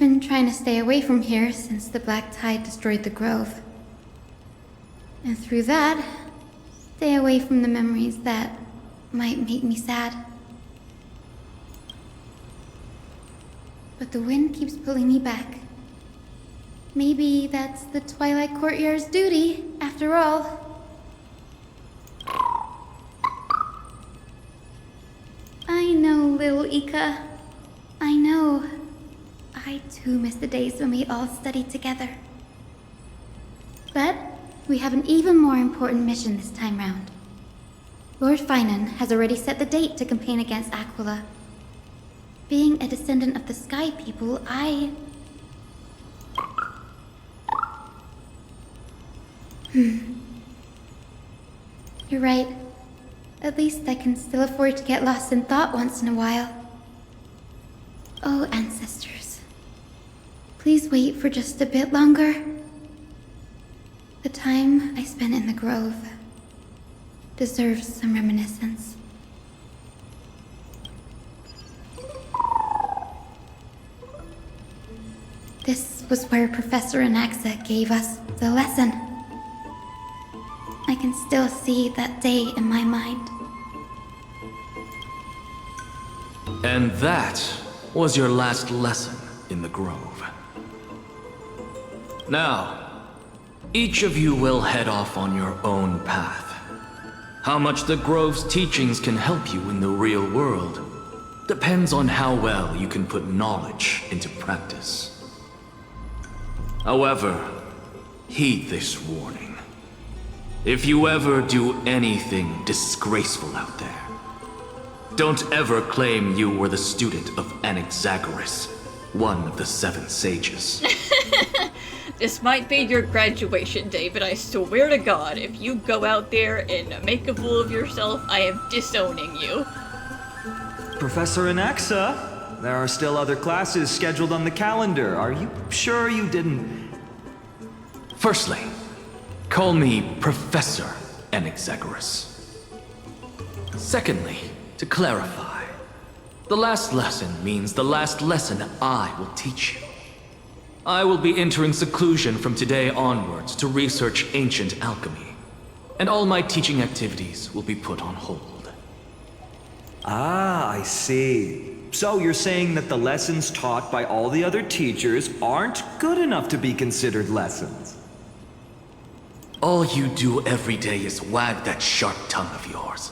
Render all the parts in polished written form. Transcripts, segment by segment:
been trying to stay away from here since the Black Tide destroyed the grove. And through that, stay away from the memories that might make me sad. But the wind keeps pulling me back. Maybe that's the Twilight Courtyard's duty, after all. I know, little Ika. I know. I too miss the days when we all studied together. But we have an even more important mission this time round. Lord Finan has already set the date to campaign against Aquila. Being a descendant of the Sky People, You're right. At least I can still afford to get lost in thought once in a while. Oh, ancestors. Please wait for just a bit longer. The time I spent in the grove deserves some reminiscence. This was where Professor Anaxa gave us the lesson. I can still see that day in my mind. And that was your last lesson in the grove. Now, each of you will head off on your own path. How much the grove's teachings can help you in the real world depends on how well you can put knowledge into practice. However, heed this warning. If you ever do anything disgraceful out there, don't ever claim you were the student of Anaxagoras, one of the 7 sages. This might be your graduation day, but I swear to God, if you go out there and make a fool of yourself, I am disowning you. Professor Anaxa, there are still other classes scheduled on the calendar. Are you sure you didn't... Firstly, call me Professor Anaxagoras. Secondly, to clarify, the last lesson means the last lesson I will teach you. I will be entering seclusion from today onwards to research ancient alchemy, and all my teaching activities will be put on hold. Ah, I see. So you're saying that the lessons taught by all the other teachers aren't good enough to be considered lessons? All you do every day is wag that sharp tongue of yours.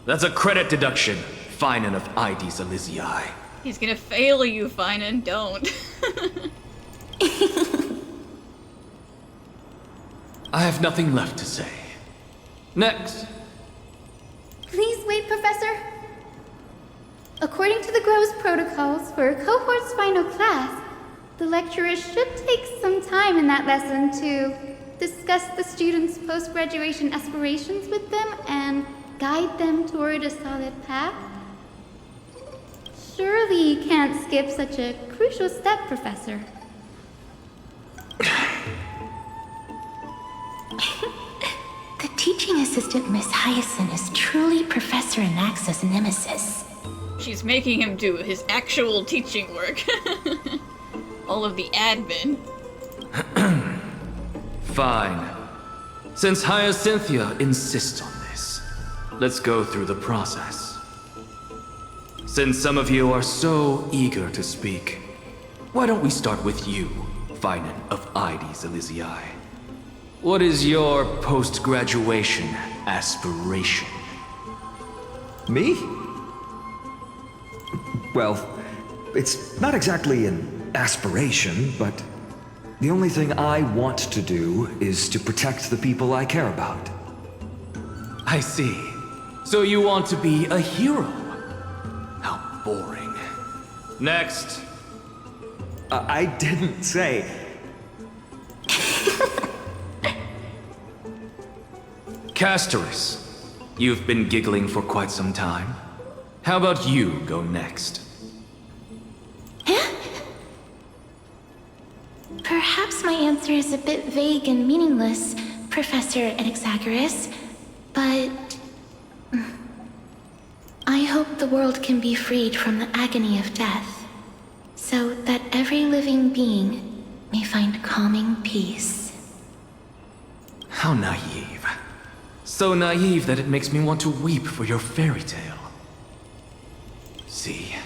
That's a credit deduction, Finan of Ides Elysiae. He's gonna fail you, Finan, don't. I have nothing left to say. Next. Please wait, Professor. According to the Grove's protocols for a cohort's final class, the lecturer should take some time in that lesson to discuss the students' post-graduation aspirations with them and guide them toward a solid path. Surely you can't skip such a crucial step, Professor. The teaching assistant, Miss Hyacine, is truly Professor Anaxa's nemesis. She's making him do his actual teaching work. All of the admin. Fine. Since Hyacinthia insists on this, let's go through the process. Since some of you are so eager to speak, why don't we start with you, Finan of Ides Elysiae? What is your post-graduation aspiration? Me? Well, it's not exactly an aspiration, but the only thing I want to do is to protect the people I care about. I see. So you want to be a hero? How boring. Next. I didn't say... Castorus, you've been giggling for quite some time. How about you go next? Perhaps my answer is a bit vague and meaningless, Professor Anaxagoras, but... I hope the world can be freed from the agony of death, so that every living being may find calming peace. How naive. So naive that it makes me want to weep for your fairy tale. See,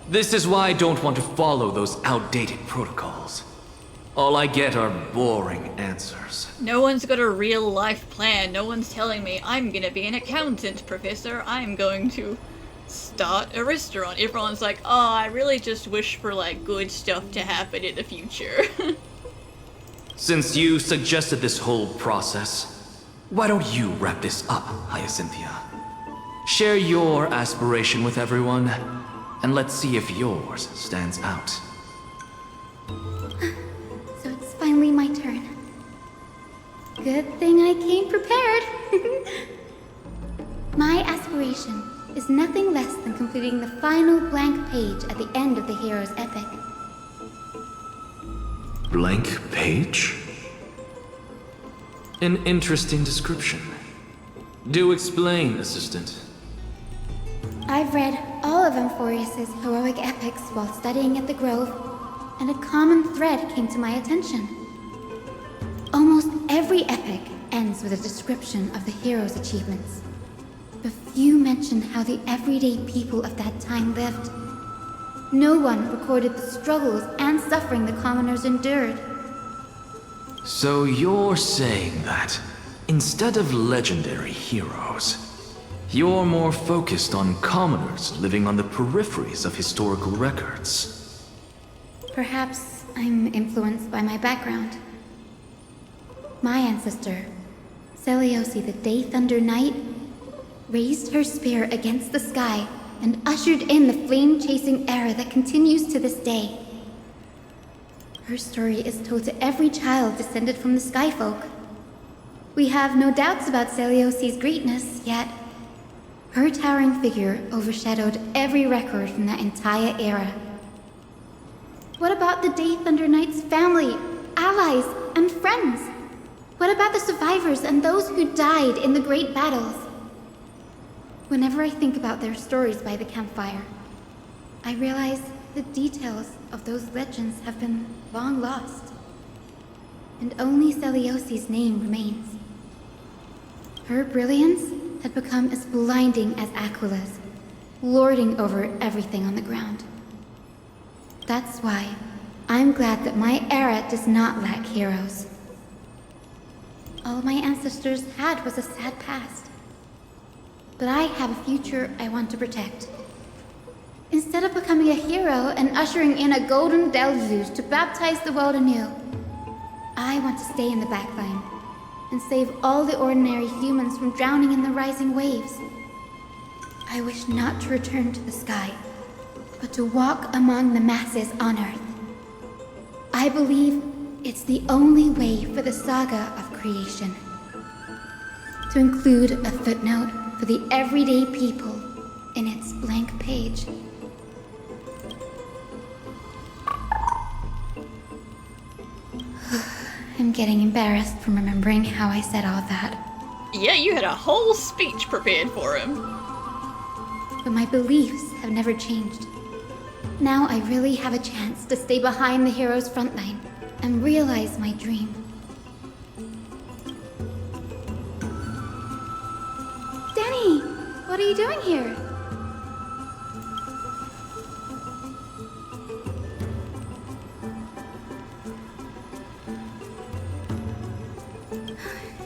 this is why I don't want to follow those outdated protocols. All I get are boring answers. No one's got a real life plan. No one's telling me I'm gonna be an accountant, Professor. I'm going to start a restaurant. Everyone's like, oh, I really just wish for like good stuff to happen in the future. Since you suggested this whole process, why don't you wrap this up, Hyacinthia? Share your aspiration with everyone, and let's see if yours stands out. So it's finally my turn. Good thing I came prepared. My aspiration is nothing less than completing the final blank page at the end of the hero's epic. Blank page? An interesting description. Do explain, Assistant. I've read all of Amphoreus' heroic epics while studying at the Grove, and a common thread came to my attention. Almost every epic ends with a description of the hero's achievements. But few mention how the everyday people of that time lived. No one recorded the struggles and suffering the commoners endured. So you're saying that, instead of legendary heroes, you're more focused on commoners living on the peripheries of historical records. Perhaps I'm influenced by my background. My ancestor, Seliosi the Day Thunder Knight, raised her spear against the sky and ushered in the flame-chasing era that continues to this day. Her story is told to every child descended from the Skyfolk. We have no doubts about Celiosi's greatness, yet her towering figure overshadowed every record from that entire era. What about the Day Thunder Knight's family, allies, and friends? What about the survivors and those who died in the great battles? Whenever I think about their stories by the campfire, I realize the details of those legends have been long lost, and only Celiosi's name remains. Her brilliance had become as blinding as Aquila's, lording over everything on the ground. That's why I'm glad that my era does not lack heroes. All my ancestors had was a sad past, but I have a future I want to protect. Instead of becoming a hero and ushering in a golden deluge to baptize the world anew, I want to stay in the backline and save all the ordinary humans from drowning in the rising waves. I wish not to return to the sky, but to walk among the masses on Earth. I believe it's the only way for the saga of creation. To include a footnote for the everyday people in its blank page. I'm getting embarrassed from remembering how I said all that. Yeah, you had a whole speech prepared for him. But my beliefs have never changed. Now I really have a chance to stay behind the hero's front line and realize my dream. Danny, what are you doing here?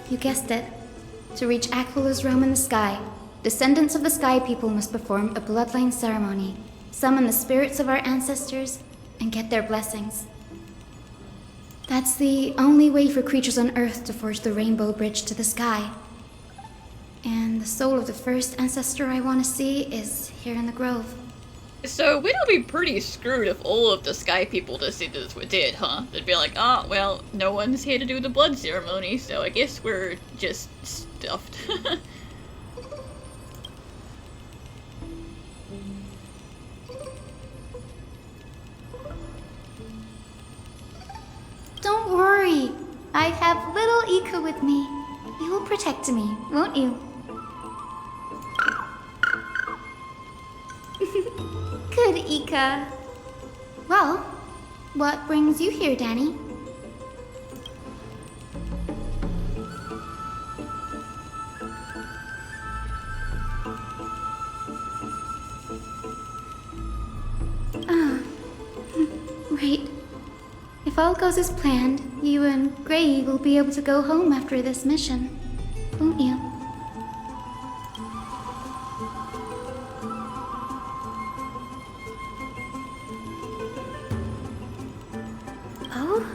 You guessed it. To reach Aquila's realm in the sky, descendants of the Sky People must perform a bloodline ceremony, summon the spirits of our ancestors, and get their blessings. That's the only way for creatures on Earth to forge the rainbow bridge to the sky. And the soul of the first ancestor I want to see is here in the Grove. So we'd all be pretty screwed if all of the Sky People descendants were dead, huh? They'd be like, oh, well, no one's here to do the blood ceremony, so I guess we're just stuffed. Don't worry. I have little Ika with me. You will protect me, won't you? Good, Ika. Well, What brings you here, Danny? Ah, right. If all goes as planned, you and Gray will be able to go home after this mission, won't you? Oh?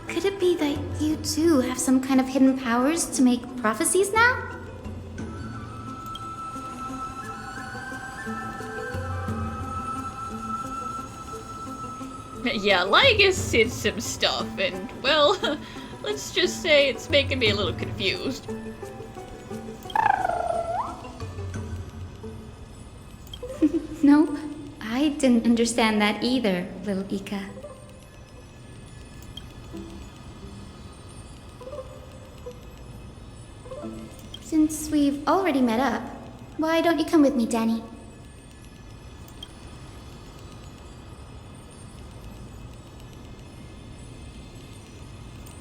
Could it be that you too have some kind of hidden powers to make prophecies now? Yeah, Lygus said some stuff, and, well, let's just say it's making me a little confused. Nope. I didn't understand that either, little Ika. Since we've already met up, why don't you come with me, Danny?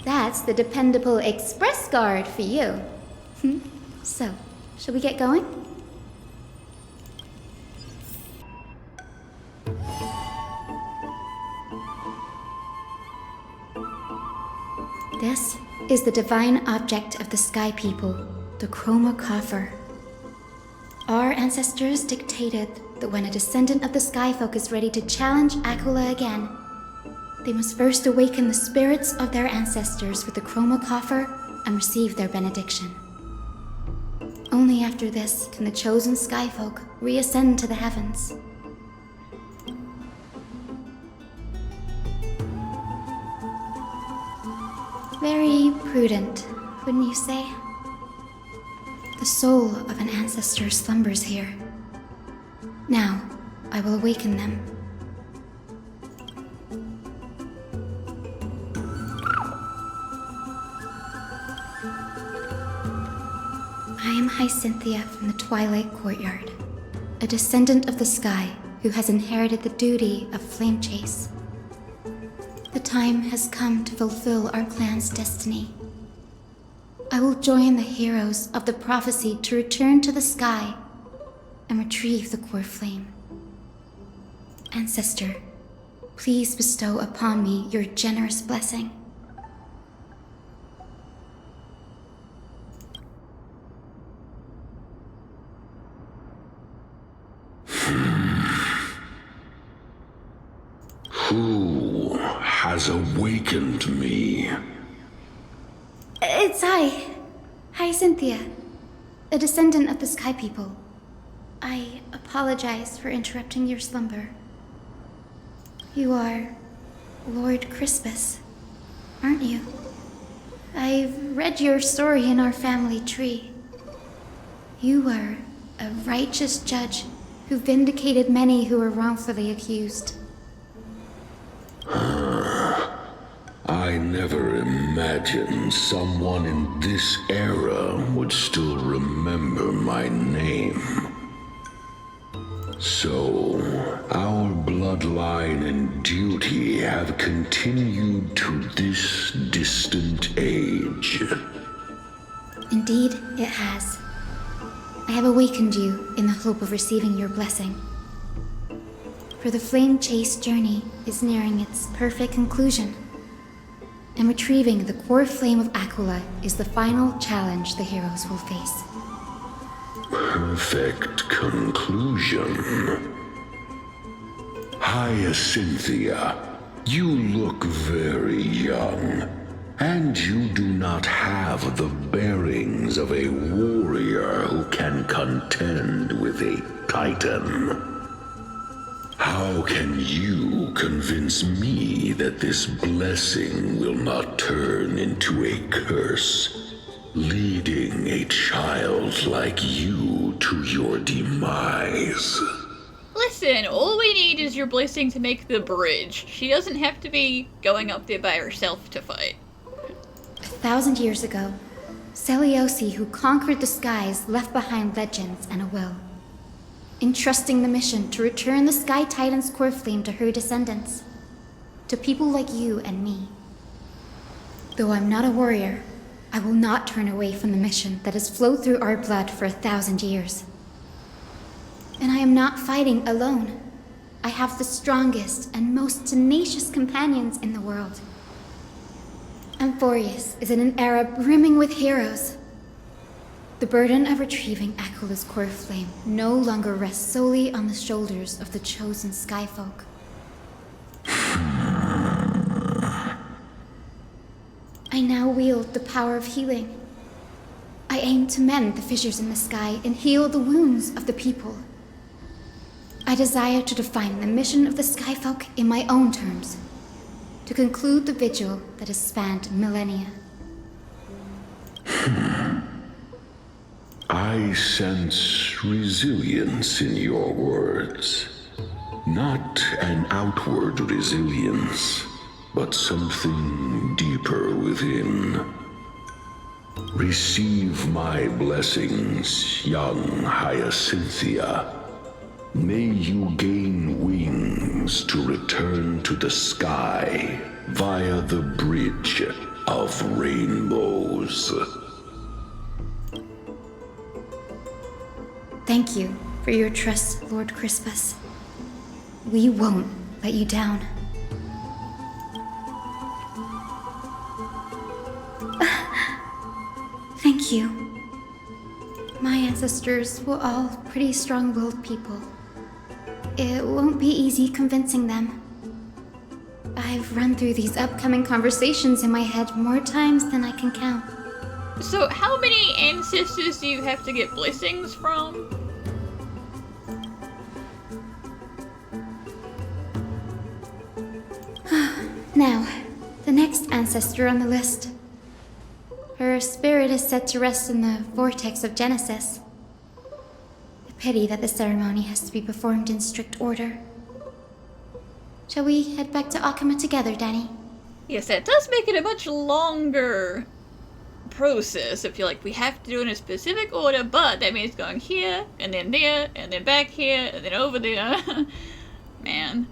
That's the dependable express guard for you. So, shall we get going? This is the divine object of the Sky People, the Chroma Coffer. Our ancestors dictated that when a descendant of the Skyfolk is ready to challenge Aquila again, they must first awaken the spirits of their ancestors with the Chroma Coffer and receive their benediction. Only after this can the chosen Skyfolk reascend to the heavens. Very prudent, wouldn't you say? The soul of an ancestor slumbers here. Now, I will awaken them. I am Hyacine from the Twilight Courtyard, a descendant of the sky who has inherited the duty of flame chase. The time has come to fulfill our clan's destiny. I will join the heroes of the prophecy to return to the sky and retrieve the core flame. Ancestor, please bestow upon me your generous blessing. Who has awakened me? It's Hyacine, a descendant of the Sky People. I apologize for interrupting your slumber. You are Lord Crispus, aren't you? I've read your story in our family tree. You were a righteous judge who vindicated many who were wrongfully accused. I never imagined someone in this era would still remember my name. So, our bloodline and duty have continued to this distant age. Indeed, it has. I have awakened you in the hope of receiving your blessing. For the flame chase journey is nearing its perfect conclusion, and retrieving the core flame of Aquila is the final challenge the heroes will face. Perfect conclusion. Hyacine, you look very young, and you do not have the bearings of a warrior who can contend with a titan. How can you convince me that this blessing will not turn into a curse, leading a child like you to your demise? Listen, all we need is your blessing to make the bridge. She doesn't have to be going up there by herself to fight. 1,000 years ago, Seliosi, who conquered the skies, left behind legends and a will, entrusting the mission to return the Sky Titan's core flame to her descendants. to people like you and me. Though I'm not a warrior, I will not turn away from the mission that has flowed through our blood for 1,000 years. And I am not fighting alone. I have the strongest and most tenacious companions in the world. Amphoreus is in an era brimming with heroes. The burden of retrieving Akula's core flame no longer rests solely on the shoulders of the chosen Skyfolk. I now wield the power of healing. I aim to mend the fissures in the sky and heal the wounds of the people. I desire to define the mission of the Skyfolk in my own terms, to conclude the vigil that has spanned millennia. I sense resilience in your words. Not an outward resilience, but something deeper within. Receive my blessings, young Hyacinthia. May you gain wings to return to the sky via the bridge of rainbows. Thank you for your trust, Lord Crispus. We won't let you down. Thank you. My ancestors were all pretty strong-willed people. It won't be easy convincing them. I've run through these upcoming conversations in my head more times than I can count. So how many ancestors do you have to get blessings from? Now, the next ancestor on the list. Her spirit is set to rest in the vortex of Genesis. A pity that the ceremony has to be performed in strict order. Shall we head back to Akama together, Danny? Yes, that does make it a much longer process. I feel like we have to do it in a specific order, but that means going here, and then there, and then back here, and then over there. Man.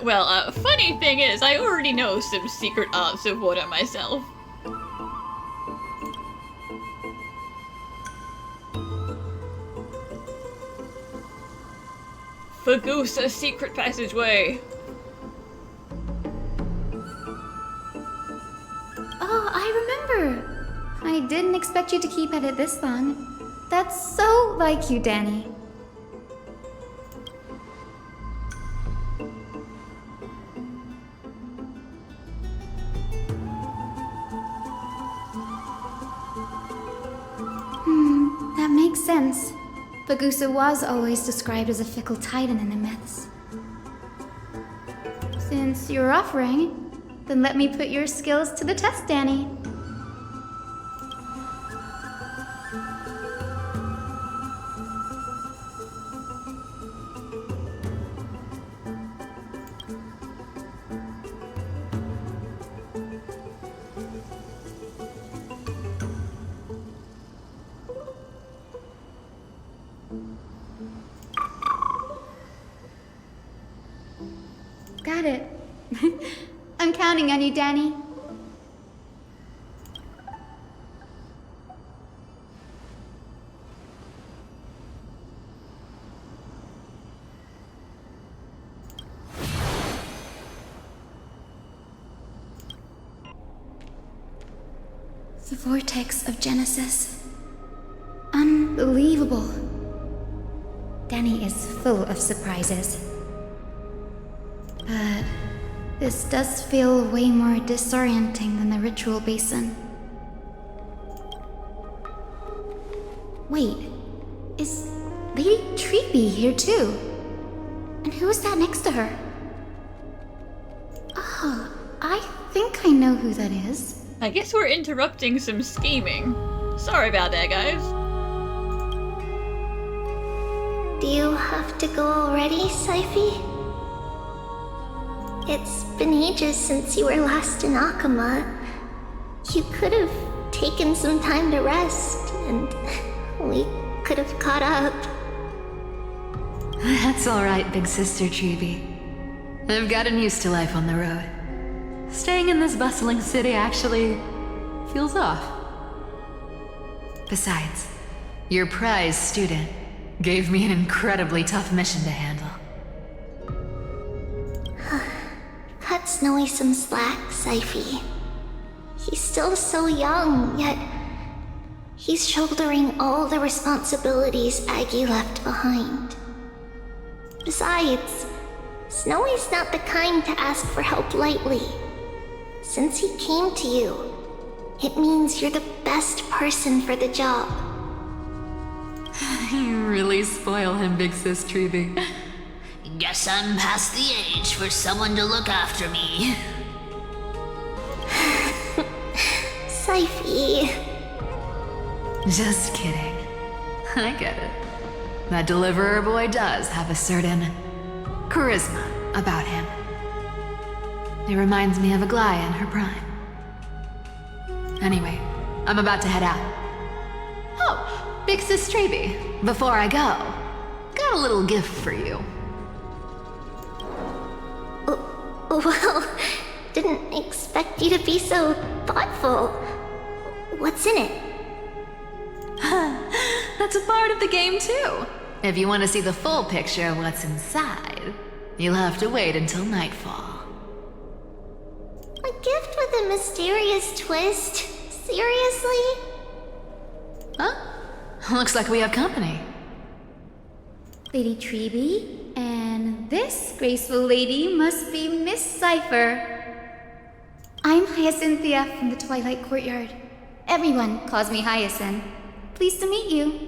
Well, funny thing is, I already know some secret arts of water myself. Fagusa secret passageway. Oh, I remember! I didn't expect you to keep at it this long. That's so like you, Danny. That makes sense. Fagusa was always described as a fickle titan in the myths. Since you're offering, then let me put your skills to the test, Danny. Got it. I'm counting on you, Danny. The vortex of Genesis. Unbelievable. Danny is full of surprises. But this does feel way more disorienting than the ritual basin. Wait, is Lady Treeby here too? And who is that next to her? Oh, I think I know who that is. I guess we're interrupting some scheming. Sorry about that, guys. Do you have to go already, Syphie? It's been ages since you were last in Akama. You could have taken some time to rest, and we could have caught up. That's alright, big sister Treeby. I've gotten used to life on the road. Staying in this bustling city actually feels off. Besides, your prize student gave me an incredibly tough mission to handle. Cut Snowy some slack, Syphie. He's still so young, yet he's shouldering all the responsibilities Aggie left behind. Besides, Snowy's not the kind to ask for help lightly. Since he came to you, it means you're the best person for the job. You really spoil him, big sis Treeby. Guess I'm past the age for someone to look after me. Syphie. Just kidding. I get it. That deliverer boy does have a certain charisma about him. It reminds me of Aglaya in her prime. Anyway, I'm about to head out. Oh, big sis Treeby, before I go, got a little gift for you. Well, didn't expect you to be so thoughtful. What's in it? That's a part of the game too. If you want to see the full picture of what's inside, you'll have to wait until nightfall. A gift with a mysterious twist? Seriously? Huh? Looks like we have company. Lady Treeby, and this graceful lady must be Miss Cypher. I'm Hyacinthia from the Twilight Courtyard. Everyone calls me Hyacine. Pleased to meet you.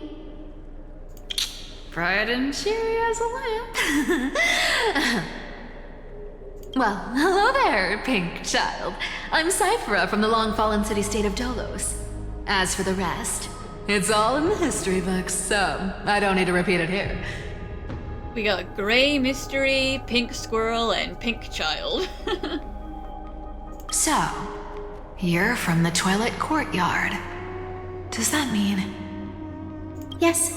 Bright and cheery as a lamp. Well, hello there, pink child. I'm Cyphera from the long-fallen city-state of Dolos. As for the rest, it's all in the history books, so I don't need to repeat it here. We got Gray Mystery, Pink Squirrel, and Pink Child. So, you're from the Twilight Courtyard. Does that mean... Yes,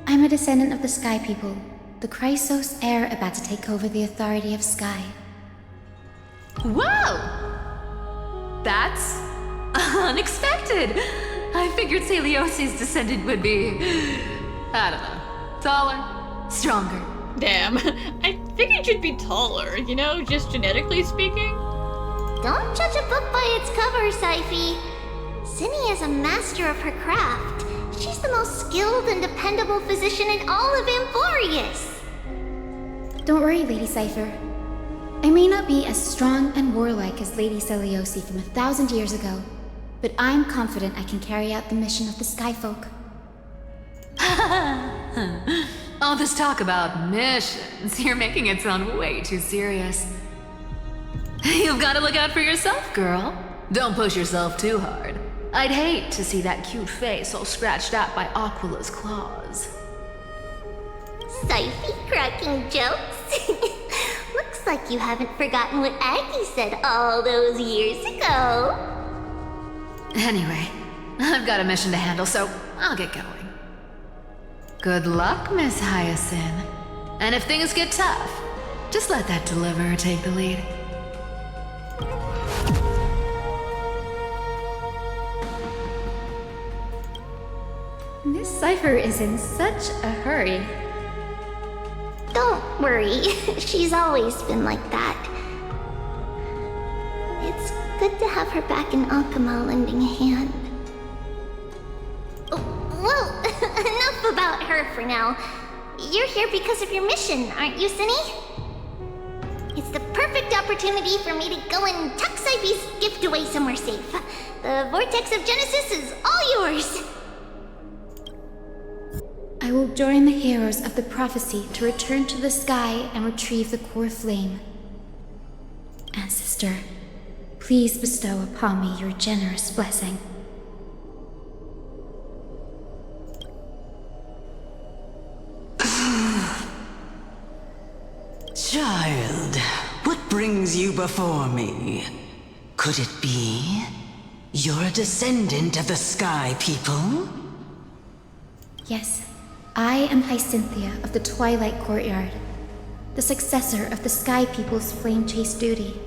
I'm a descendant of the Sky People, the Chrysos heir about to take over the authority of Sky. Whoa! That's unexpected! I figured Celiosi's descendant would be... I don't know. Taller, stronger. Damn, I figured you'd be taller, you know, just genetically speaking. Don't judge a book by its cover, Syphie. Zinni is a master of her craft. She's the most skilled and dependable physician in all of Amphoreus. Don't worry, Lady Cypher. I may not be as strong and warlike as Lady Celiosi from 1,000 years ago, but I'm confident I can carry out the mission of the Skyfolk. All this talk about missions, you're making it sound way too serious. You've got to look out for yourself, girl. Don't push yourself too hard. I'd hate to see that cute face all scratched out by Aquila's claws. Syphie cracking jokes? Looks like you haven't forgotten what Aggie said all those years ago. Anyway, I've got a mission to handle, so I'll get going. Good luck, Miss Hyacine. And if things get tough, just let that deliverer take the lead. Miss Cypher is in such a hurry. Don't worry, she's always been like that. It's good to have her back in Akama lending a hand. Well, enough about her for now. You're here because of your mission, aren't you, Zinni? It's the perfect opportunity for me to go and tuck Syphie's gift away somewhere safe. The Vortex of Genesis is all yours. I will join the heroes of the prophecy to return to the sky and retrieve the core flame. Ancestor, please bestow upon me your generous blessing. Child, what brings you before me? Could it be you're a descendant of the Sky People? Yes, I am Hyacine of the Twilight Courtyard, the successor of the Sky People's Flame Chase duty.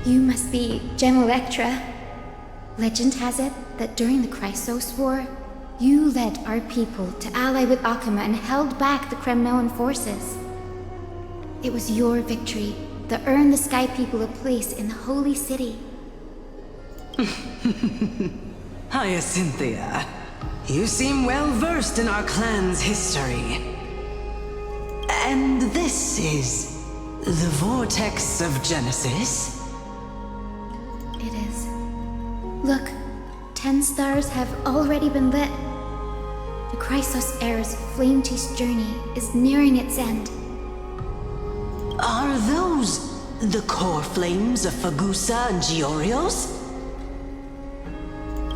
You must be Gem Electra. Legend has it that during the Chrysos War, you led our people to ally with Akama and held back the Kremnoan forces. It was your victory that earned the Sky People a place in the Holy City. Hyacine, you seem well versed in our clan's history. And this is the Vortex of Genesis? It is. Look, 10 stars have already been lit. The Chrysos Heir's flame chase journey is nearing its end. Are those the core flames of Fagusa and Giorios?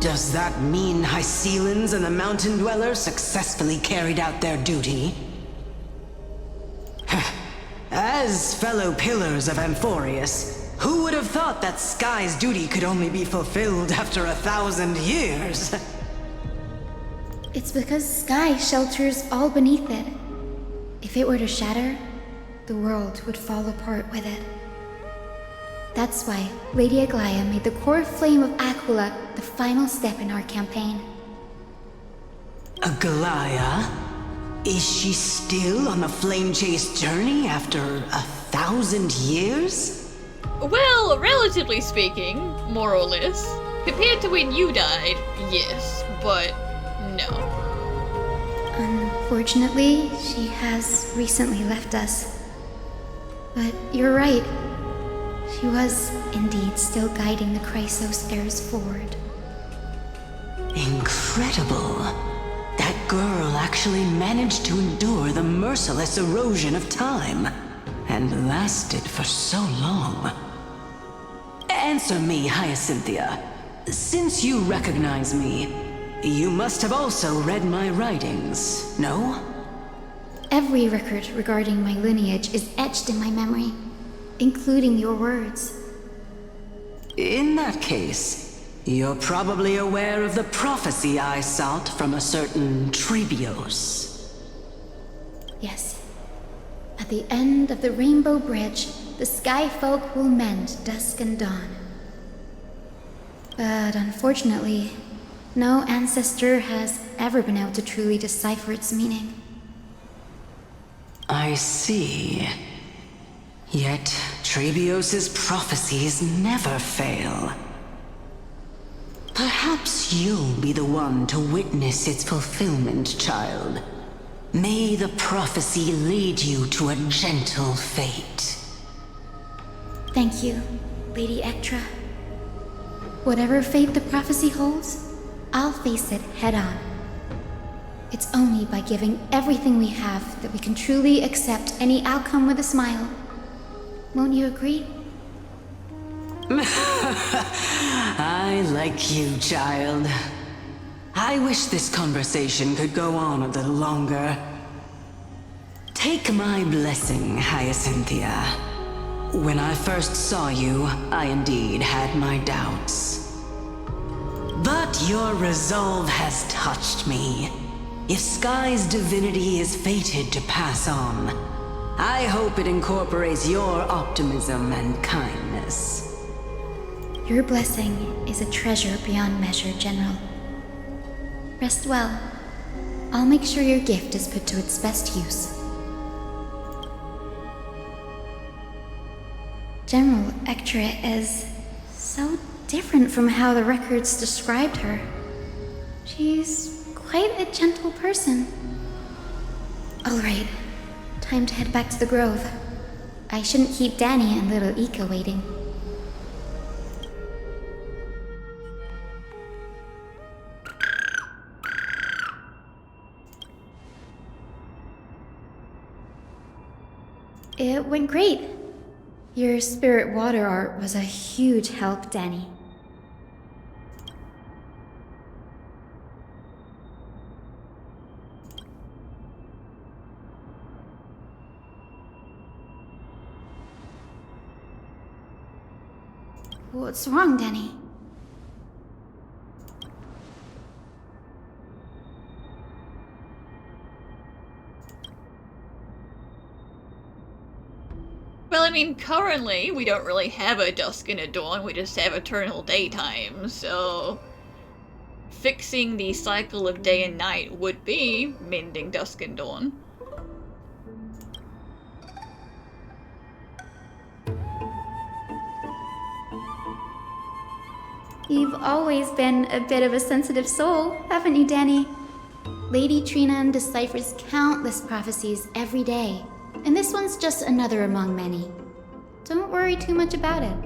Does that mean Hycelans and the Mountain Dwellers successfully carried out their duty? As fellow pillars of Amphoreus, who would have thought that Sky's duty could only be fulfilled after 1,000 years? It's because Sky shelters all beneath it. If it were to shatter, the world would fall apart with it. That's why Lady Aglaya made the core flame of Aquila the final step in our campaign. Aglaya? Is she still on the flame chase journey after 1,000 years? Well, relatively speaking, more or less. Compared to when you died, yes, but no. Unfortunately, she has recently left us. But you're right. She was indeed still guiding the Chrysos heirs forward. Incredible. That girl actually managed to endure the merciless erosion of time, and lasted for so long. Answer me, Hyacine. Since you recognize me, you must have also read my writings, no? Every record regarding my lineage is etched in my memory, including your words. In that case, you're probably aware of the prophecy I sought from a certain Trebios. Yes. At the end of the Rainbow Bridge, the Sky Folk will mend dusk and dawn. But unfortunately, no ancestor has ever been able to truly decipher its meaning. I see. Yet, Trebios' prophecies never fail. Perhaps you'll be the one to witness its fulfillment, child. May the prophecy lead you to a gentle fate. Thank you, Lady Ectra. Whatever fate the prophecy holds, I'll face it head on. It's only by giving everything we have that we can truly accept any outcome with a smile. Won't you agree? I like you, child. I wish this conversation could go on a little longer. Take my blessing, Hyacine. When I first saw you, I indeed had my doubts. But your resolve has touched me. If Sky's divinity is fated to pass on, I hope it incorporates your optimism and kindness. Your blessing is a treasure beyond measure, General. Rest well. I'll make sure your gift is put to its best use. General Ectra is so different from how the records described her. She's quite a gentle person. All right, time to head back to the Grove. I shouldn't keep Danny and little Ika waiting. It went great. Your spirit water art was a huge help, Danny. What's wrong, Danny? Well, I mean, currently, we don't really have a dusk and a dawn, we just have eternal daytime, so... fixing the cycle of day and night would be mending dusk and dawn. You've always been a bit of a sensitive soul, haven't you, Danny? Lady Trina deciphers countless prophecies every day, and this one's just another among many. Don't worry too much about it.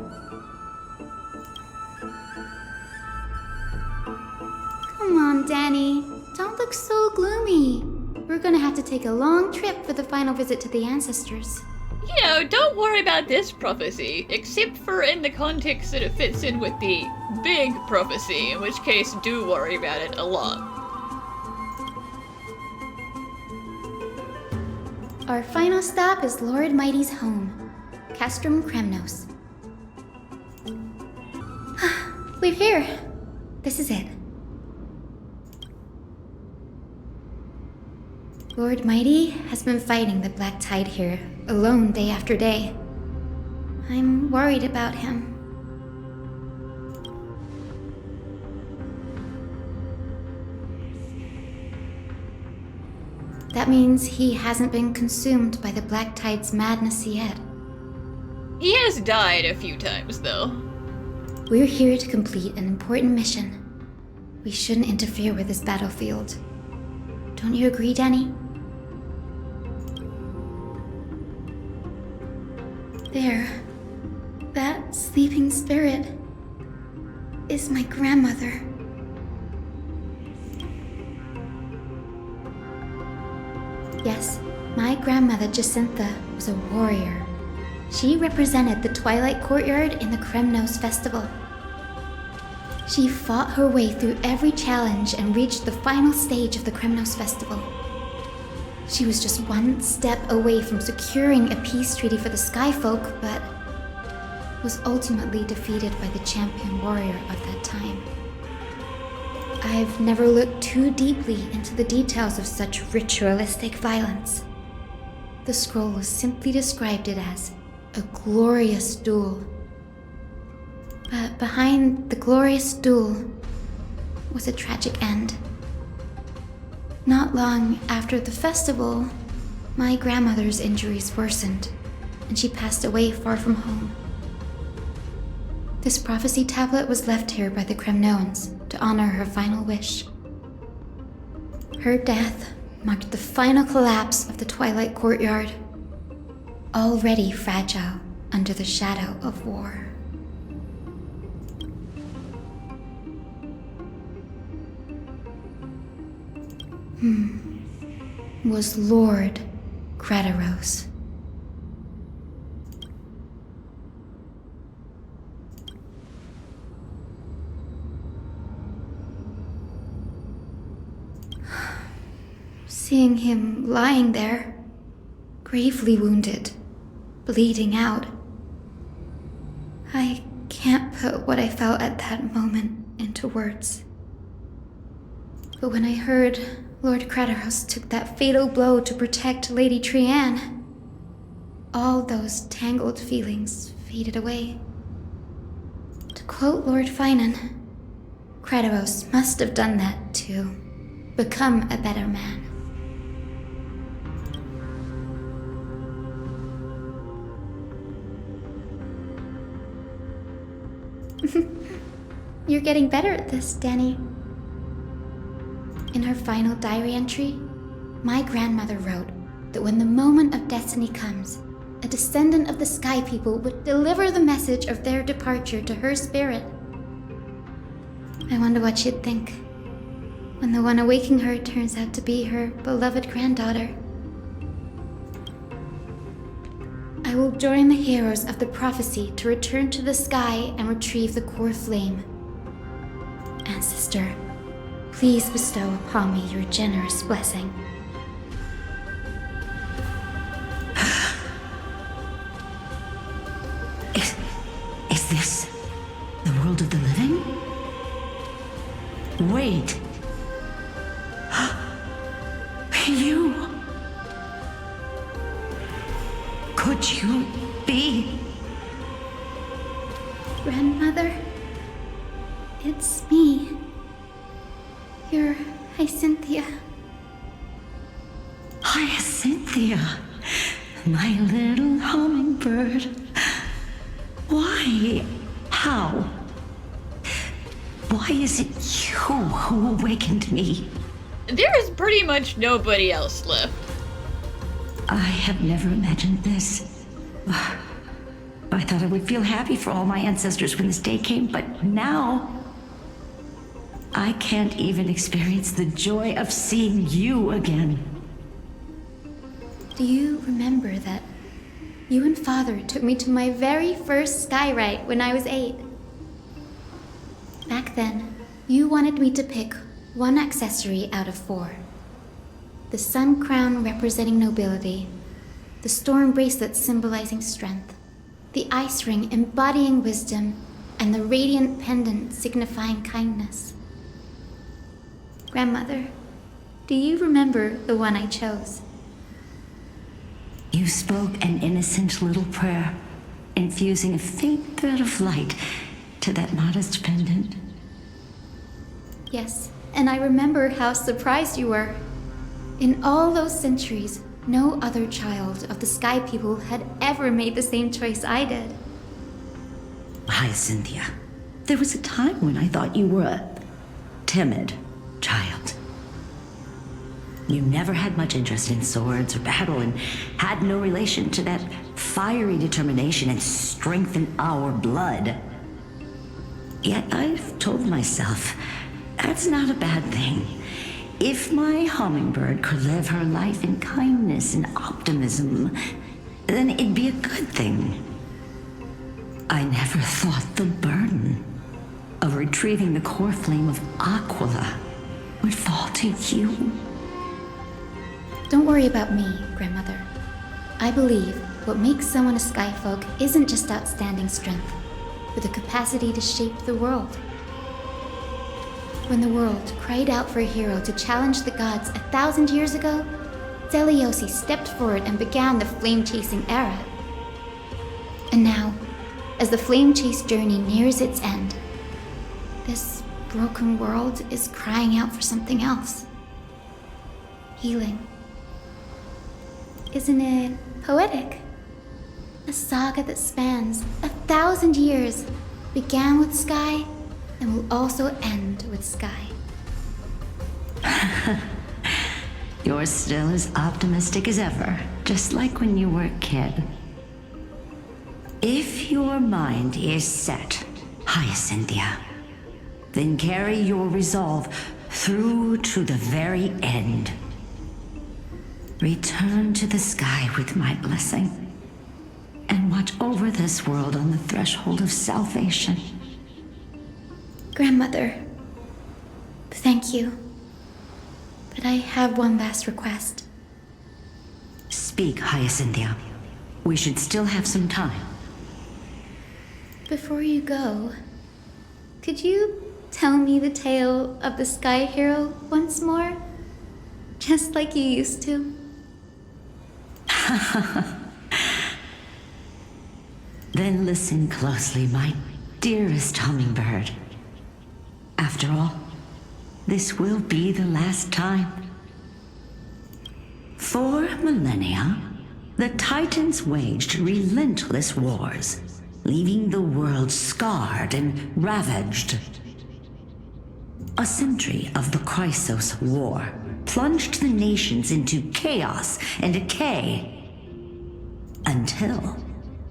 Come on, Danny. Don't look so gloomy. We're gonna have to take a long trip for the final visit to the ancestors. You know, don't worry about this prophecy, except for in the context that it fits in with the big prophecy, in which case do worry about it a lot. Our final stop is Lord Mighty's home, Castrum Kremnos. We're here. This is it. Lord Mighty has been fighting the Black Tide here, alone day after day. I'm worried about him. That means he hasn't been consumed by the Black Tide's madness yet. He has died a few times, though. We're here to complete an important mission. We shouldn't interfere with this battlefield. Don't you agree, Danny? There. That sleeping spirit is my grandmother. Yes, my grandmother Jacintha was a warrior. She represented the Twilight Courtyard in the Kremnos Festival. She fought her way through every challenge and reached the final stage of the Kremnos Festival. She was just one step away from securing a peace treaty for the Skyfolk, but was ultimately defeated by the champion warrior of that time. I've never looked too deeply into the details of such ritualistic violence. The scroll simply described it as a glorious duel. But behind the glorious duel was a tragic end. Not long after the festival, my grandmother's injuries worsened, and she passed away far from home. This prophecy tablet was left here by the Kremnoans to honor her final wish. Her death marked the final collapse of the Twilight Courtyard, already fragile under the shadow of war. Was Lord Kratos. Seeing him lying there, gravely wounded, bleeding out, I can't put what I felt at that moment into words. But when I heard Lord Kratos took that fatal blow to protect Lady Trianne, all those tangled feelings faded away. To quote Lord Finan, Kratos must have done that to become a better man. You're getting better at this, Danny. In her final diary entry, my grandmother wrote that when the moment of destiny comes, a descendant of the Sky People would deliver the message of their departure to her spirit. I wonder what she'd think when the one awaking her turns out to be her beloved granddaughter. I will join the heroes of the prophecy to return to the sky and retrieve the core flame. Ancestor, please bestow upon me your generous blessing. Is this Wait. You. Could you be? Grandmother? It's me. You're Hyacynthia. Hyacinthia, my little hummingbird. Why? How? Why is it you who awakened me? There is pretty much nobody else left. I have never imagined this. I thought I would feel happy for all my ancestors when this day came, but now I can't even experience the joy of seeing you again. Do you remember that you and Father took me to my very first skyride when I was 8? Back then, you wanted me to pick one accessory out of 4. The sun crown representing nobility, the storm bracelet symbolizing strength, the ice ring embodying wisdom, and the radiant pendant signifying kindness. Grandmother, do you remember the one I chose? You spoke an innocent little prayer, infusing a faint bit of light to that modest pendant. Yes, and I remember how surprised you were. In all those centuries, no other child of the Sky People had ever made the same choice I did. Hyacinthia, there was a time when I thought you were a timid child. You never had much interest in swords or battle and had no relation to that fiery determination and strength in our blood. Yet I've told myself, that's not a bad thing. If my hummingbird could live her life in kindness and optimism, then it'd be a good thing. I never thought the burden of retrieving the core flame of Aquila would fall to you. Don't worry about me, Grandmother. I believe what makes someone a Skyfolk isn't just outstanding strength, but the capacity to shape the world. When the world cried out for a hero to challenge the gods 1,000 years ago, Zeliosi stepped forward and began the flame-chasing era. And now, as the flame chase journey nears its end, this broken world is crying out for something else. Healing. Isn't it poetic? A saga that spans 1,000 years, began with Sky, and will also end with Sky. You're still as optimistic as ever, just like when you were a kid. If your mind is set, Hyacinthia, then carry your resolve through to the very end. Return to the sky with my blessing, and watch over this world on the threshold of salvation. Grandmother, thank you. But I have one last request. Speak, Hyacinthia. We should still have some time. Before you go, could you tell me the tale of the Sky Hero once more? Just like you used to. Then listen closely, my dearest hummingbird. After all, this will be the last time. For millennia, the Titans waged relentless wars, leaving the world scarred and ravaged. A century of the Chrysos War plunged the nations into chaos and decay, until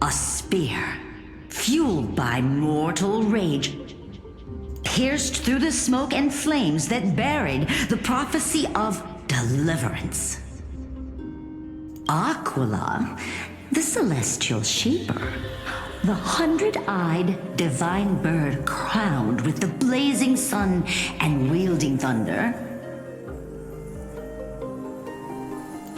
a spear, fueled by mortal rage, pierced through the smoke and flames that buried the prophecy of deliverance. Aquila, the celestial shaper, the 100-eyed divine bird crowned with the blazing sun and wielding thunder,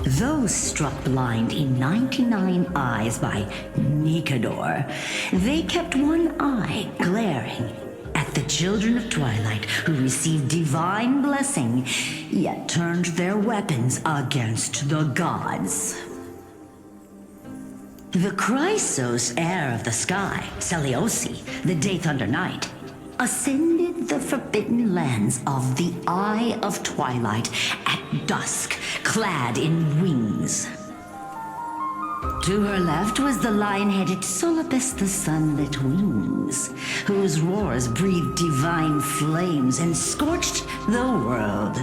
though struck blind in 99 eyes by Nikador, they kept one eye glaring at like the children of Twilight who received divine blessing, yet turned their weapons against the gods. The Chrysos heir of the sky, Celiosi, the Day Thunder Knight, ascended the forbidden lands of the Eye of Twilight at dusk, clad in wings. To her left was the lion-headed Solibus the Sunlit Wings, whose roars breathed divine flames and scorched the world.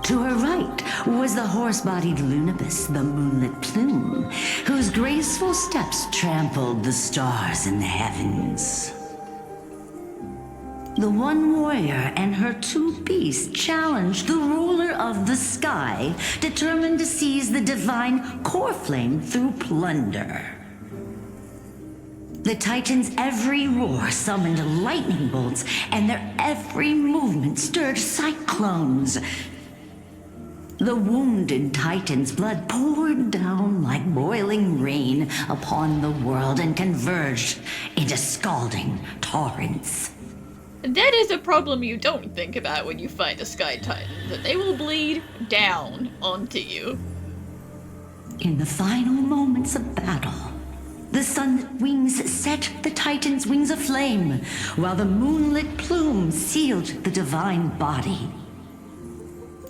To her right was the horse-bodied Lunibus, the Moonlit Plume, whose graceful steps trampled the stars in the heavens. The one warrior and her two beasts challenged the ruler of the sky, determined to seize the divine core flame through plunder. The Titans' every roar summoned lightning bolts, and their every movement stirred cyclones. The wounded Titan's blood poured down like boiling rain upon the world and converged into scalding torrents. That is a problem you don't think about when you fight the Sky Titan, that they will bleed down onto you. In the final moments of battle, the Sunlit Wings set the Titan's wings aflame, while the Moonlit Plume sealed the divine body.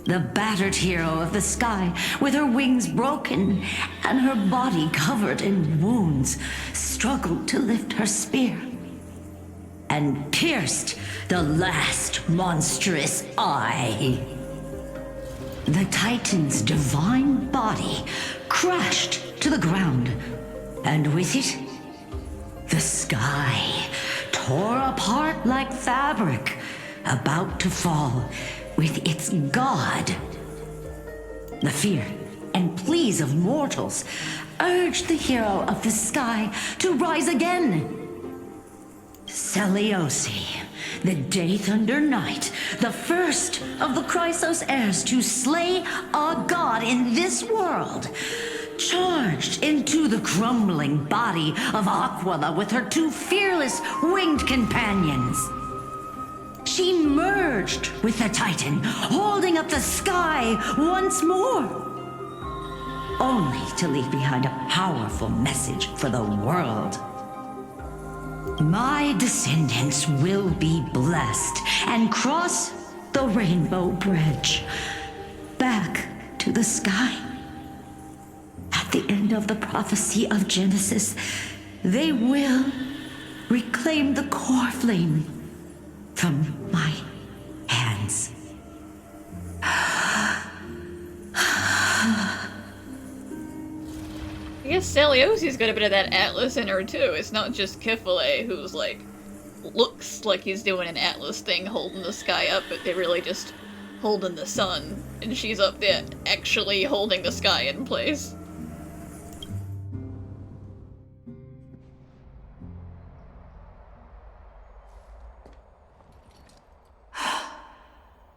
The battered hero of the sky, with her wings broken and her body covered in wounds, struggled to lift her spear and pierced the last monstrous eye. The Titan's divine body crashed to the ground, and with it, the sky tore apart like fabric, about to fall with its god. The fear and pleas of mortals urged the hero of the sky to rise again. Celiosi, the Day Thunder Knight, the first of the Chrysos heirs to slay a god in this world, charged into the crumbling body of Aquila with her two fearless winged companions. She merged with the Titan, holding up the sky once more, only to leave behind a powerful message for the world. My descendants will be blessed and cross the Rainbow Bridge back to the sky. At the end of the prophecy of Genesis, they will reclaim the core flame from my hands. I guess Celiosi's got a bit of that Atlas in her too. It's not just Kifale who's like, looks like he's doing an Atlas thing holding the sky up, but they're really just holding the sun. And she's up there actually holding the sky in place.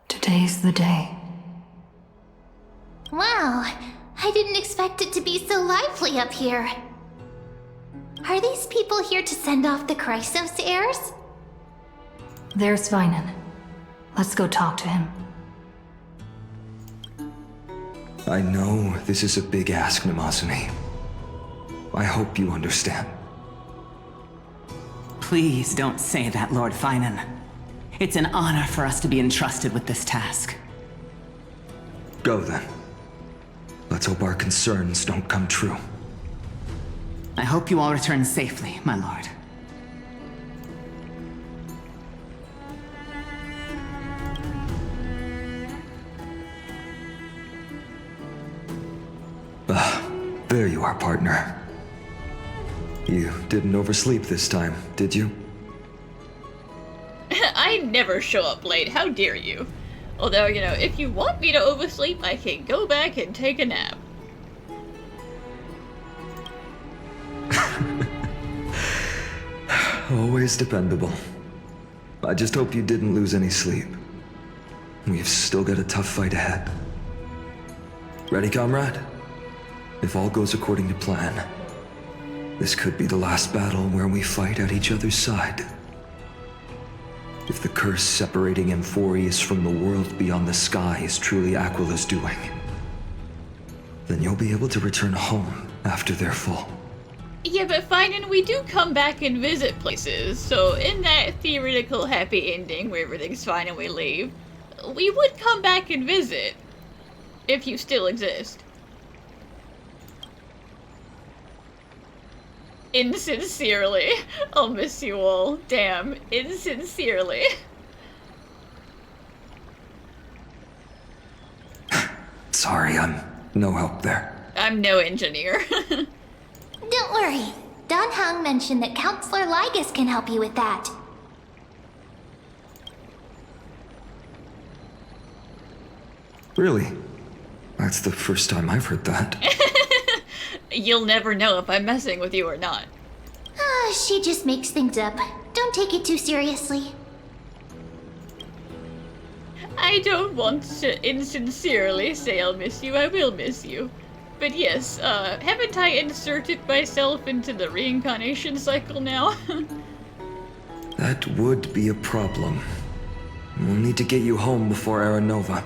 Today's the day. Wow, I didn't expect it to be so lively up here. Are these people here to send off the Chrysos heirs? There's Svinen. Let's go talk to him. I know this is a big ask, Namazune. I hope you understand. Please don't say that, Lord Finan. It's an honor for us to be entrusted with this task. Go then. Let's hope our concerns don't come true. I hope you all return safely, my lord. There you are, partner. You didn't oversleep this time, did you? I never show up late, how dare you? Although, you know, if you want me to oversleep, I can go back and take a nap. Always dependable. I just hope you didn't lose any sleep. We've still got a tough fight ahead. Ready, comrade? If all goes according to plan, this could be the last battle where we fight at each other's side. If the curse separating Amphoreus from the world beyond the sky is truly Aquila's doing, then you'll be able to return home after their fall. Yeah, but fine, and we do come back and visit places, so in that theoretical happy ending where everything's fine and we leave, we would come back and visit. If you still exist. Insincerely. I'll miss you all. Damn. Insincerely. Sorry, I'm no help there. I'm no engineer. Don't worry. Don Hung mentioned that Counselor Lygus can help you with that. Really? That's the first time I've heard that. You'll never know if I'm messing with you or not. She just makes things up. Don't take it too seriously. I don't want to insincerely say I'll miss you. I will miss you. But yes, haven't I inserted myself into the reincarnation cycle now? That would be a problem. We'll need to get you home before Aranova.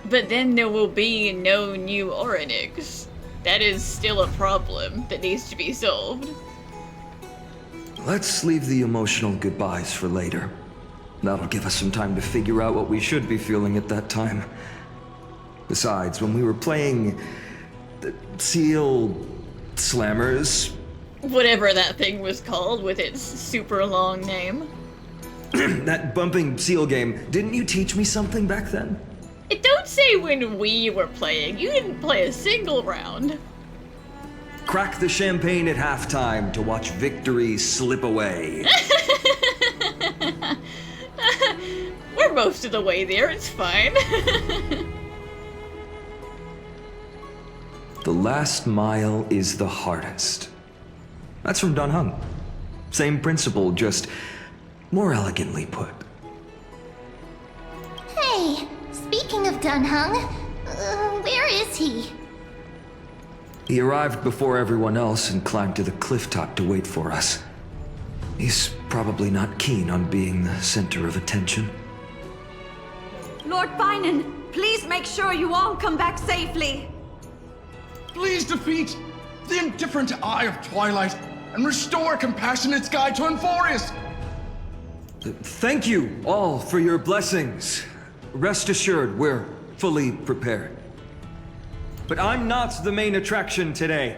But then there will be no new Orynyx. That is still a problem that needs to be solved. Let's leave the emotional goodbyes for later. That'll give us some time to figure out what we should be feeling at that time. Besides, when we were playing the Seal Slammers... Whatever that thing was called with its super long name. that bumping seal game, didn't you teach me something back then? Don't say when we were playing. You didn't play a single round. Crack the champagne at halftime to watch victory slip away. We're most of the way there, it's fine. The last mile is the hardest. That's from Don Hung. Same principle, just more elegantly put. Hey, speaking of Don Hung, where is he? He arrived before everyone else and climbed to the cliff top to wait for us. He's probably not keen on being the center of attention. Lord Finan, please make sure you all come back safely. Please defeat the indifferent Eye of Twilight and restore a compassionate sky to Amphoreus. Thank you all for your blessings. Rest assured, we're fully prepared. But I'm not the main attraction today.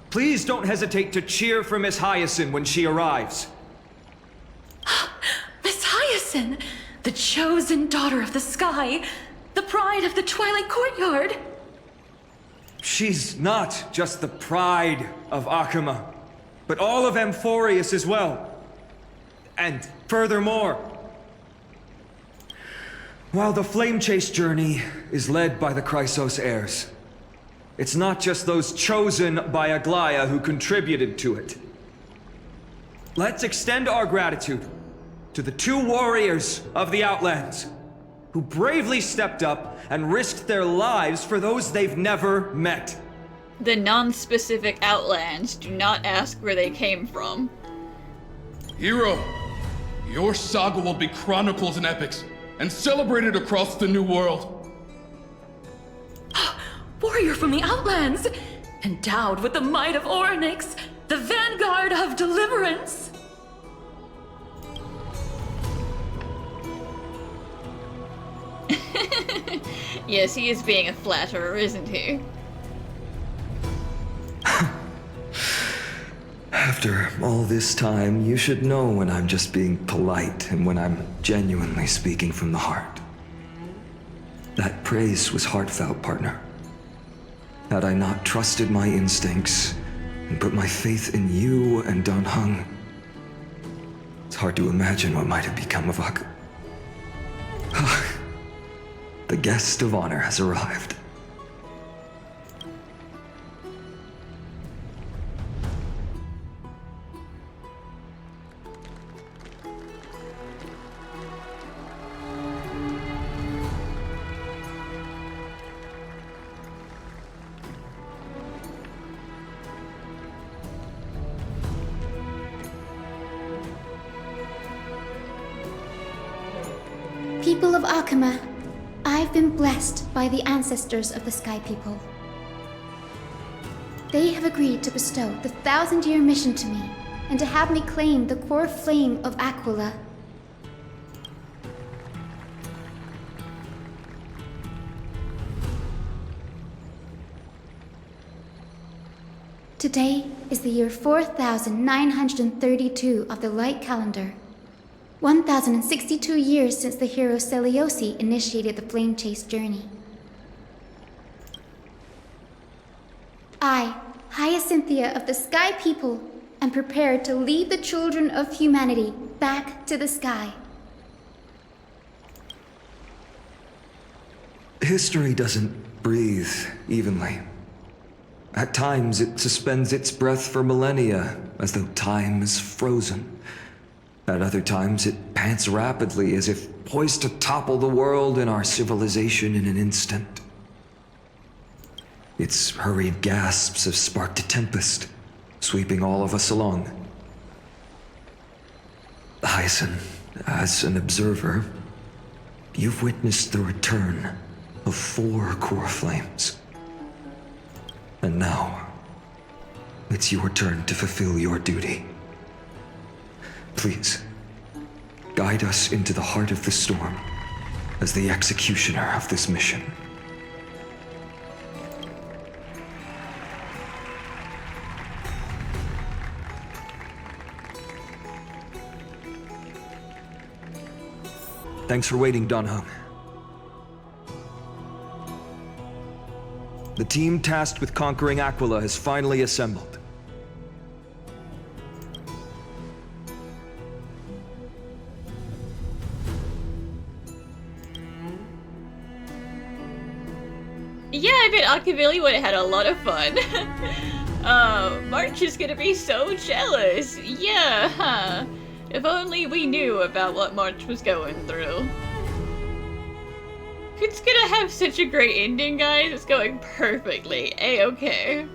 Please don't hesitate to cheer for Miss Hyacine when she arrives. Miss Hyacine, the chosen daughter of the sky, the pride of the Twilight Courtyard. She's not just the pride of Akama, but all of Amphoreus as well. And furthermore, while the Flame Chase journey is led by the Chrysos heirs, it's not just those chosen by Aglaya who contributed to it. Let's extend our gratitude to the 2 warriors of the Outlands who bravely stepped up and risked their lives for those they've never met. The non-specific Outlands do not ask where they came from. Hero, your saga will be chronicled in epics and celebrated across the New World. Warrior from the Outlands, endowed with the might of Orynyx, the vanguard of deliverance. Yes, he is being a flatterer, isn't he? After all this time, you should know when I'm just being polite and when I'm genuinely speaking from the heart. That praise was heartfelt, partner. Had I not trusted my instincts and put my faith in you and Don Hung, it's hard to imagine what might have become of Ak. The guest of honor has arrived. people of Akama, I've been blessed by the ancestors of the Sky People. They have agreed to bestow the 1,000-year mission to me, and to have me claim the core flame of Aquila. Today is the year 4932 of the Light Calendar. 1062 years since the hero Seliosi initiated the Flame Chase journey. I, Hyacinthia of the Sky People, am prepared to lead the children of humanity back to the sky. History doesn't breathe evenly. At times, it suspends its breath for millennia, as though time is frozen. At other times, it pants rapidly, as if poised to topple the world and our civilization in an instant. Its hurried gasps have sparked a tempest, sweeping all of us along. Hyacine, as an observer, you've witnessed the return of 4 core flames. And now, it's your turn to fulfill your duty. Please, guide us into the heart of the storm as the executioner of this mission. Thanks for waiting, Donhung. The team tasked with conquering Aquila has finally assembled. Yeah, I bet Akavili would have had a lot of fun. March is gonna be so jealous. Yeah, huh? If only we knew about what March was going through. It's gonna have such a great ending, guys. It's going perfectly. A-okay.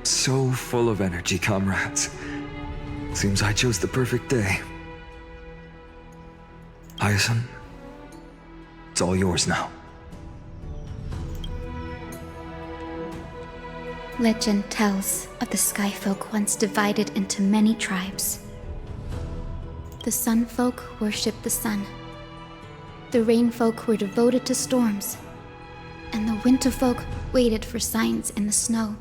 So full of energy, comrades. Seems I chose the perfect day. Hyacine, it's all yours now. Legend tells of the Skyfolk once divided into many tribes. The Sunfolk worshipped the sun. The Rainfolk were devoted to storms. And the Winterfolk waited for signs in the snow.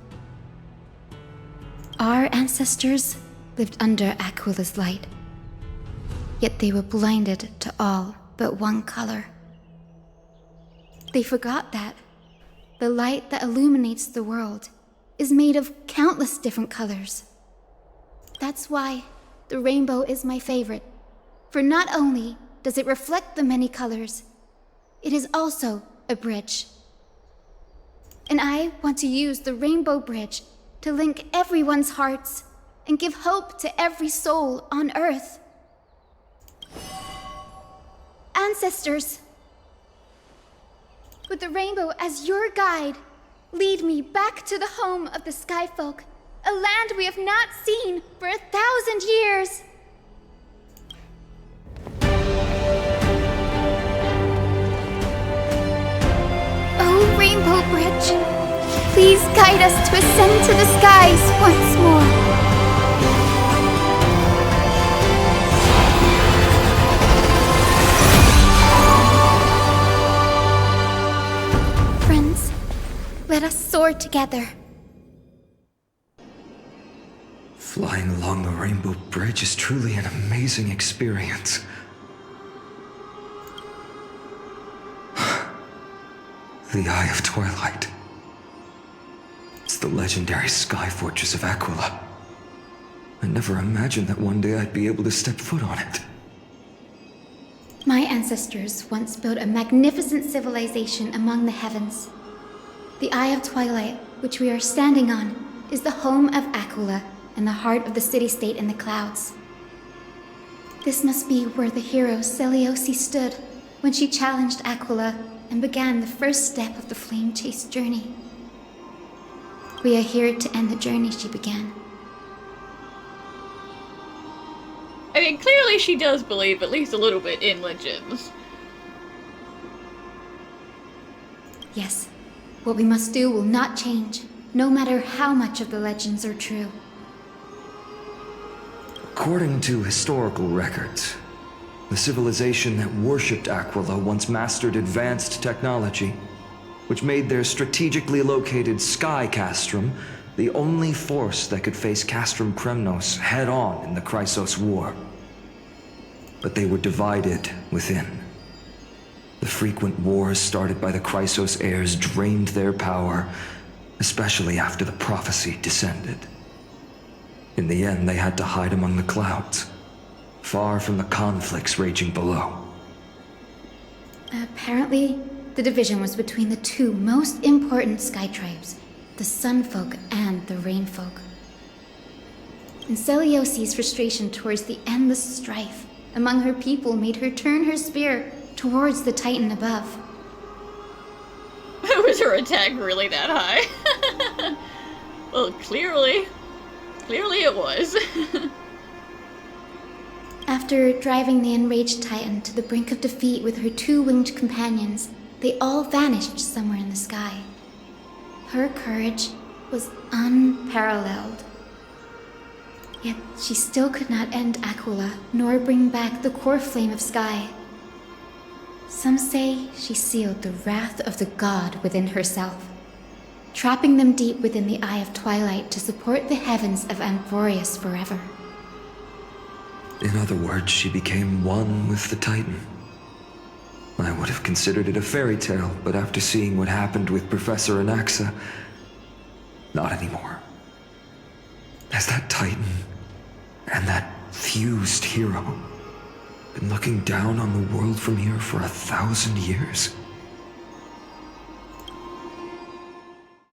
Our ancestors lived under Aquila's light. Yet they were blinded to all but one color. They forgot that the light that illuminates the world is made of countless different colors. That's why the rainbow is my favorite. For not only does it reflect the many colors, it is also a bridge. And I want to use the Rainbow Bridge to link everyone's hearts and give hope to every soul on Earth. Ancestors, with the rainbow as your guide, lead me back to the home of the Skyfolk, a land we have not seen for 1,000 years. Oh, Rainbow Bridge, please guide us to ascend to the skies once more. Friends, let us soar together. Flying along the Rainbow Bridge is truly an amazing experience. The Eye of Twilight. It's the legendary sky fortress of Aquila. I never imagined that one day I'd be able to step foot on it. My ancestors once built a magnificent civilization among the heavens. The Eye of Twilight, which we are standing on, is the home of Aquila and the heart of the city-state in the clouds. This must be where the hero Seliosi stood when she challenged Aquila and began the first step of the Flame Chase journey. We are here to end the journey she began. I mean, clearly she does believe at least a little bit in legends. Yes, what we must do will not change, no matter how much of the legends are true. According to historical records, the civilization that worshipped Aquila once mastered advanced technology, which made their strategically located Sky Castrum the only force that could face Castrum Kremnos head-on in the Chrysos War. But they were divided within. The frequent wars started by the Chrysos heirs drained their power, especially after the prophecy descended. In the end, they had to hide among the clouds, far from the conflicts raging below. Apparently, the division was between the two most important sky tribes, the Sun Folk and the Rain Folk. And Celiosi's frustration towards the endless strife among her people made her turn her spear towards the Titan above. Was her attack really that high? Well, clearly it was. After driving the enraged Titan to the brink of defeat with her two winged companions, they all vanished somewhere in the sky. Her courage was unparalleled. Yet she still could not end Aquila, nor bring back the core flame of Sky. Some say she sealed the wrath of the god within herself, trapping them deep within the Eye of Twilight to support the heavens of Amphoreus forever. In other words, she became one with the Titan. I would have considered it a fairy tale, but after seeing what happened with Professor Anaxa, not anymore. Has that Titan and that fused hero been looking down on the world from here for 1,000 years?